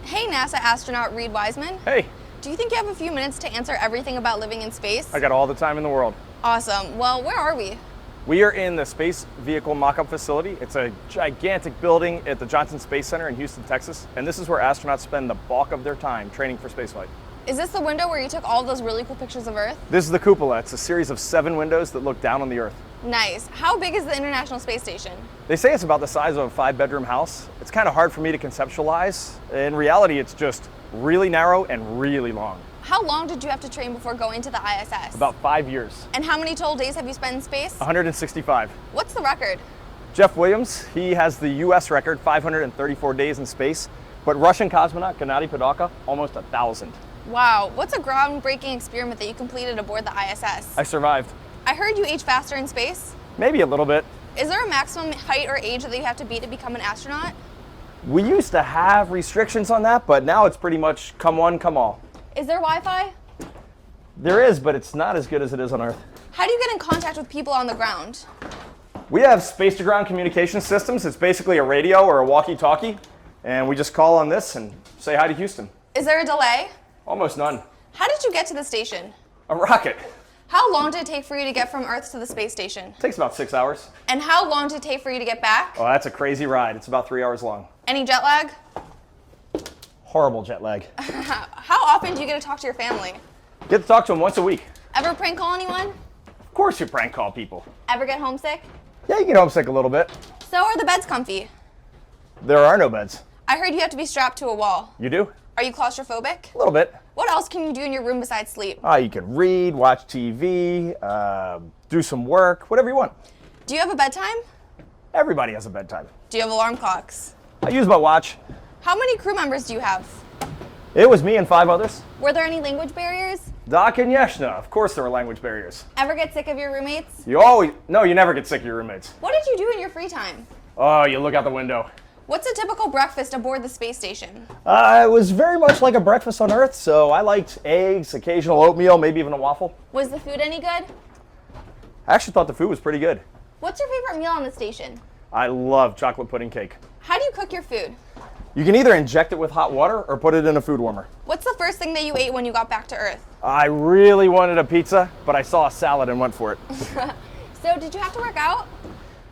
Hey, NASA astronaut Reed Wiseman. Hey, Do you think you have a few minutes to answer everything about living in space? I got all the time in the world. Awesome. Well, where are we? We are in the Space Vehicle Mock-Up Facility. It's a gigantic building at the Johnson Space Center in Houston, Texas. And this is where astronauts spend the bulk of their time training for spaceflight. Is this the window where you took all those really cool pictures of Earth? This is the cupola. It's a series of 7 windows that look down on the Earth. Nice. How big is the International Space Station? They say it's about the size of a 5-bedroom house. It's kind of hard for me to conceptualize. In reality, it's just really narrow and really long. How long did you have to train before going to the ISS? About 5 years. And how many total days have you spent in space? 165. What's the record? Jeff Williams, he has the US record, 534 days in space. But Russian cosmonaut Valeri Polyakov, almost 1,000. Wow. What's a groundbreaking experiment that you completed aboard the ISS? I survived. I heard you age faster in space. Maybe a little bit. Is there a maximum height or age that you have to be to become an astronaut? We used to have restrictions on that, but now it's pretty much come one, come all. Is there Wi-Fi? There is, but it's not as good as it is on Earth. How do you get in contact with people on the ground? We have space-to-ground communication systems. It's basically a radio or a walkie-talkie, and we just call on this and say hi to Houston. Is there a delay? Almost none. How did you get to the station? A rocket. How long did it take for you to get from Earth to the space station? Takes about 6 hours. And how long did it take for you to get back? Oh, that's a crazy ride. It's about 3 hours long. Any jet lag? Horrible jet lag. How often do you get to talk to your family? Get to talk to them once a week. Ever prank call anyone? Of course you prank call people. Ever get homesick? Yeah, you get homesick a little bit. So are the beds comfy? There are no beds. I heard you have to be strapped to a wall. You do? Are you claustrophobic? A little bit. What else can you do in your room besides sleep? You can read, watch TV, do some work, whatever you want. Do you have a bedtime? Everybody has a bedtime. Do you have alarm clocks? I use my watch. How many crew members do you have? It was me and 5 others. Were there any language barriers? Da, Конечно. Of course there were language barriers. Ever get sick of your roommates? No, you never get sick of your roommates. What did you do in your free time? Oh, you look out the window. What's a typical breakfast aboard the space station? It was very much like a breakfast on Earth, so I liked eggs, occasional oatmeal, maybe even a waffle. Was the food any good? I actually thought the food was pretty good. What's your favorite meal on the station? I love chocolate pudding cake. How do you cook your food? You can either inject it with hot water or put it in a food warmer. What's the first thing that you ate when you got back to Earth? I really wanted a pizza, but I saw a salad and went for it. So did you have to work out?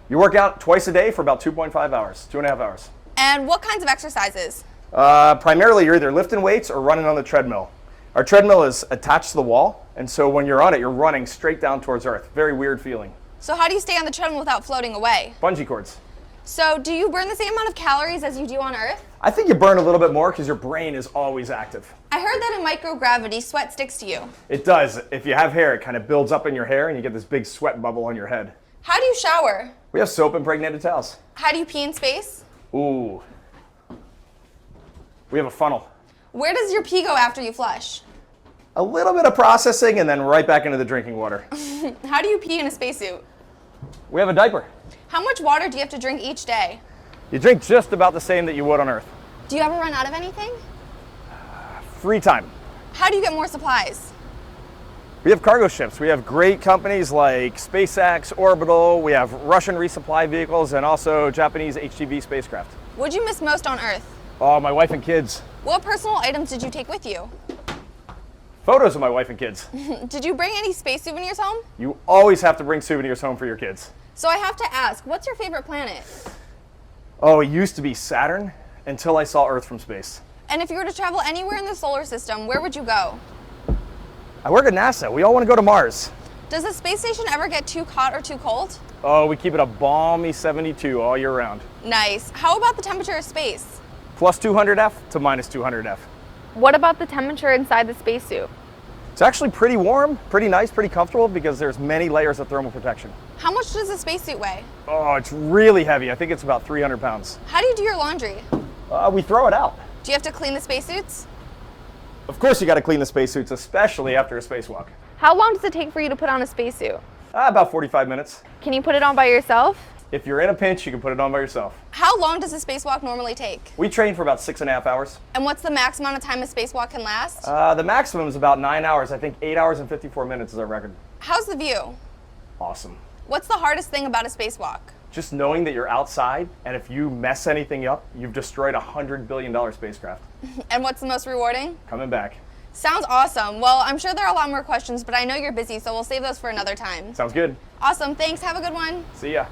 You work out twice a day for about 2.5 hours, 2.5 hours. And what kinds of exercises? Primarily, you're either lifting weights or running on the treadmill. Our treadmill is attached to the wall, and so when you're on it, you're running straight down towards Earth. Very weird feeling. So how do you stay on the treadmill without floating away? Bungee cords. So do you burn the same amount of calories as you do on Earth? I think you burn a little bit more because your brain is always active. I heard that in microgravity, sweat sticks to you. It does. If you have hair, it kind of builds up in your hair and you get this big sweat bubble on your head. How do you shower? We have soap impregnated towels. How do you pee in space? Ooh. We have a funnel. Where does your pee go after you flush? A little bit of processing and then right back into the drinking water. How do you pee in a spacesuit? We have a diaper. How much water do you have to drink each day? You drink just about the same that you would on Earth. Do you ever run out of anything? Free time. How do you get more supplies? We have cargo ships. We have great companies like SpaceX, Orbital. We have Russian resupply vehicles and also Japanese HTV spacecraft. What'd you miss most on Earth? Oh, my wife and kids. What personal items did you take with you? Photos of my wife and kids. Did you bring any space souvenirs home? You always have to bring souvenirs home for your kids. So I have to ask, what's your favorite planet? Oh, it used to be Saturn until I saw Earth from space. And if you were to travel anywhere in the solar system, where would you go? I work at NASA. We all want to go to Mars. Does the space station ever get too hot or too cold? Oh, we keep it a balmy 72 all year round. Nice. How about the temperature of space? Plus 200 F to minus 200 F. What about the temperature inside the spacesuit? It's actually pretty warm, pretty nice, pretty comfortable because there's many layers of thermal protection. How much does the spacesuit weigh? Oh, it's really heavy. I think it's about 300 pounds. How do you do your laundry? We throw it out. Do you have to clean the spacesuits? Of course you got to clean the spacesuits, especially after a spacewalk. How long does it take for you to put on a spacesuit? About 45 minutes. Can you put it on by yourself? If you're in a pinch, you can put it on by yourself. How long does a spacewalk normally take? We train for about 6.5 hours. And what's the max amount of time a spacewalk can last? The maximum is about 9 hours. I think 8 hours and 54 minutes is our record. How's the view? Awesome. What's the hardest thing about a spacewalk? Just knowing that you're outside, and if you mess anything up, you've destroyed a $100 billion spacecraft. And what's the most rewarding? Coming back. Sounds awesome. Well, I'm sure there are a lot more questions, but I know you're busy, so we'll save those for another time. Sounds good. Awesome. Thanks. Have a good one. See ya.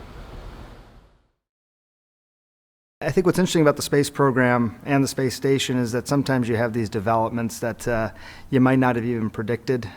I think what's interesting about the space program and the space station is that sometimes you have these developments that you might not have even predicted.